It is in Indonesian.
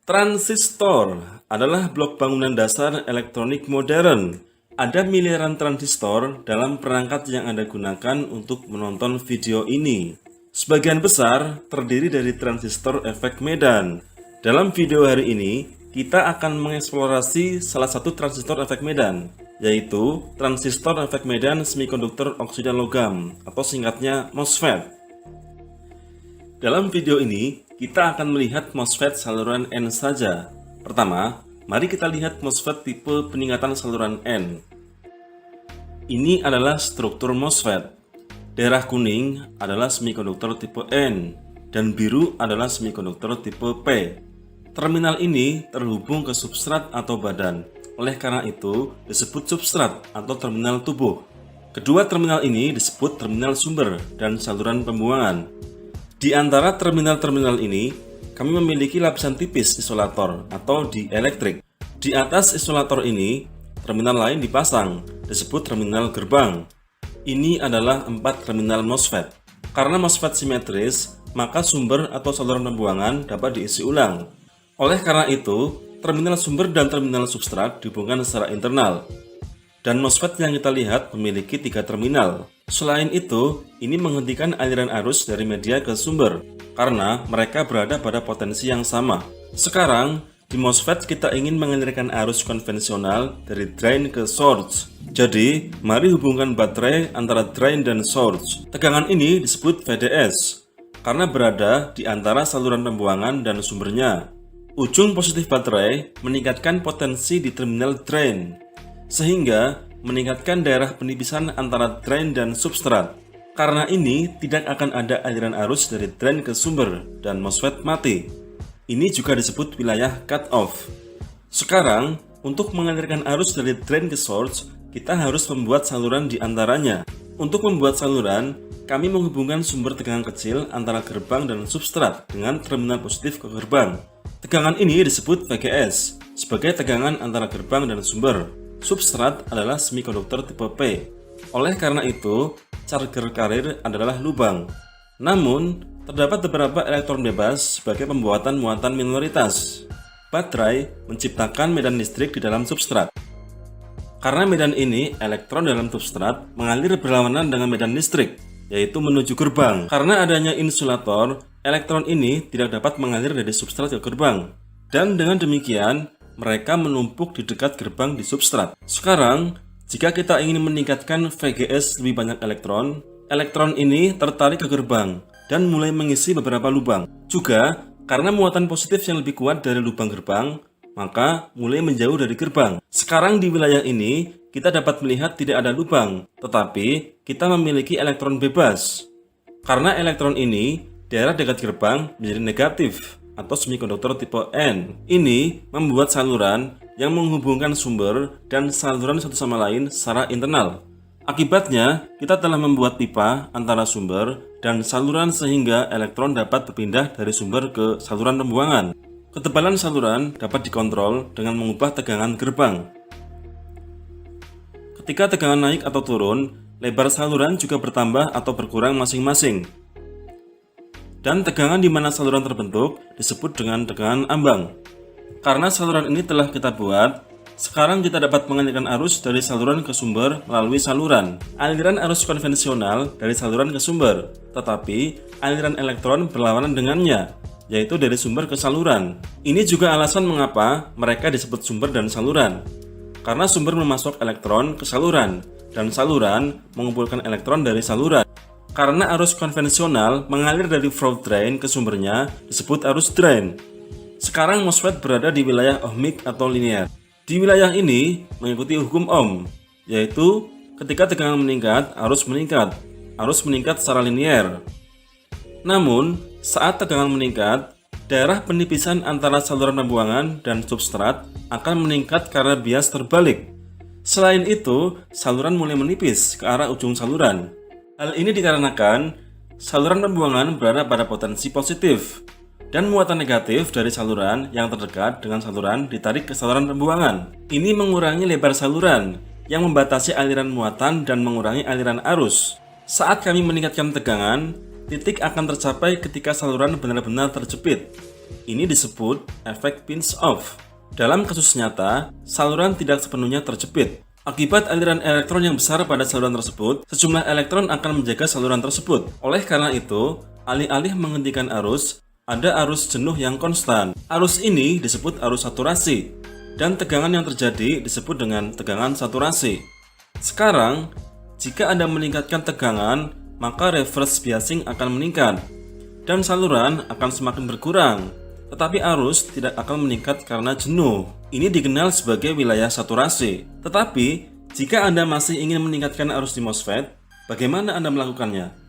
Transistor adalah blok bangunan dasar elektronik modern. Ada miliaran transistor dalam perangkat yang Anda gunakan untuk menonton video ini. Sebagian besar terdiri dari transistor efek Medan. Dalam video hari ini, kita akan mengeksplorasi salah satu transistor efek Medan, yaitu transistor efek Medan semikonduktor oksida logam, atau singkatnya MOSFET. Dalam video ini, kita akan melihat MOSFET saluran N saja. Pertama, mari kita lihat MOSFET tipe peningkatan saluran N. Ini adalah struktur MOSFET. Daerah kuning adalah semikonduktor tipe N, dan biru adalah semikonduktor tipe P. Terminal ini terhubung ke substrat atau badan. Oleh karena itu, disebut substrat atau terminal tubuh. Kedua terminal ini disebut terminal sumber dan saluran pembuangan. Di antara terminal-terminal ini, kami memiliki lapisan tipis isolator atau dielektrik. Di atas isolator ini, terminal lain dipasang, disebut terminal gerbang. Ini adalah 4 terminal MOSFET. Karena MOSFET simetris, maka sumber atau saluran pembuangan dapat diisi ulang. Oleh karena itu, terminal sumber dan terminal substrat dihubungkan secara internal. Dan MOSFET yang kita lihat memiliki 3 terminal. Selain itu, ini menghentikan aliran arus dari media ke sumber, karena mereka berada pada potensi yang sama. Sekarang, di MOSFET kita ingin mengalirkan arus konvensional dari drain ke source. Jadi, mari hubungkan baterai antara drain dan source. Tegangan ini disebut VDS, karena berada di antara saluran pembuangan dan sumbernya. Ujung positif baterai meningkatkan potensi di terminal drain, sehingga meningkatkan daerah penipisan antara drain dan substrat. Karena ini tidak akan ada aliran arus dari drain ke sumber dan MOSFET mati. Ini juga disebut wilayah cut-off. Sekarang, untuk mengalirkan arus dari drain ke source, kita harus membuat saluran di antaranya. Untuk membuat saluran, kami menghubungkan sumber tegangan kecil antara gerbang dan substrat dengan terminal positif ke gerbang. Tegangan ini disebut VGS sebagai tegangan antara gerbang dan sumber. Substrat adalah semikonduktor tipe P. Oleh karena itu, charger karir adalah lubang. Namun, terdapat beberapa elektron bebas sebagai pembuatan muatan minoritas. Baterai menciptakan medan listrik di dalam substrat. Karena medan ini, elektron dalam substrat mengalir berlawanan dengan medan listrik, yaitu menuju gerbang. Karena adanya insulator, elektron ini tidak dapat mengalir dari substrat ke gerbang. Dan dengan demikian, mereka menumpuk di dekat gerbang di substrat. Sekarang, jika kita ingin meningkatkan VGS lebih banyak elektron, elektron ini tertarik ke gerbang dan mulai mengisi beberapa lubang. Juga, karena muatan positif yang lebih kuat dari lubang gerbang, maka mulai menjauh dari gerbang. Sekarang di wilayah ini, kita dapat melihat tidak ada lubang, tetapi kita memiliki elektron bebas. Karena elektron ini, daerah dekat gerbang menjadi negatif atau semikonduktor tipe N. Ini membuat saluran yang menghubungkan sumber dan saluran satu sama lain secara internal. Akibatnya, kita telah membuat pipa antara sumber dan saluran sehingga elektron dapat berpindah dari sumber ke saluran pembuangan. Ketebalan saluran dapat dikontrol dengan mengubah tegangan gerbang. Ketika tegangan naik atau turun, lebar saluran juga bertambah atau berkurang masing-masing. Dan tegangan di mana saluran terbentuk disebut dengan tegangan ambang. Karena saluran ini telah kita buat, sekarang kita dapat mengalirkan arus dari saluran ke sumber melalui saluran. Aliran arus konvensional dari saluran ke sumber, tetapi aliran elektron berlawanan dengannya, yaitu dari sumber ke saluran. Ini juga alasan mengapa mereka disebut sumber dan saluran. Karena sumber memasuk elektron ke saluran, dan saluran mengumpulkan elektron dari saluran. Karena arus konvensional mengalir dari flow drain ke sumbernya disebut arus drain. Sekarang MOSFET berada di wilayah ohmik atau linear. Di wilayah ini mengikuti hukum Ohm, yaitu ketika tegangan meningkat, arus meningkat. Arus meningkat secara linear. Namun, saat tegangan meningkat, daerah penipisan antara saluran pembuangan dan substrat akan meningkat karena bias terbalik. Selain itu, saluran mulai menipis ke arah ujung saluran. Hal ini dikarenakan saluran pembuangan berada pada potensi positif dan muatan negatif dari saluran yang terdekat dengan saluran ditarik ke saluran pembuangan. Ini mengurangi lebar saluran yang membatasi aliran muatan dan mengurangi aliran arus. Saat kami meningkatkan tegangan, titik akan tercapai ketika saluran benar-benar terjepit. Ini disebut efek pinch off. Dalam kasus nyata, saluran tidak sepenuhnya terjepit. Akibat aliran elektron yang besar pada saluran tersebut, sejumlah elektron akan menjaga saluran tersebut. Oleh karena itu, alih-alih menghentikan arus, ada arus jenuh yang konstan. Arus ini disebut arus saturasi, dan tegangan yang terjadi disebut dengan tegangan saturasi. Sekarang, jika Anda meningkatkan tegangan, maka reverse biasing akan meningkat, dan saluran akan semakin berkurang. Tetapi arus tidak akan meningkat karena jenuh. Ini dikenal sebagai wilayah saturasi. Tetapi, jika Anda masih ingin meningkatkan arus di MOSFET, bagaimana Anda melakukannya?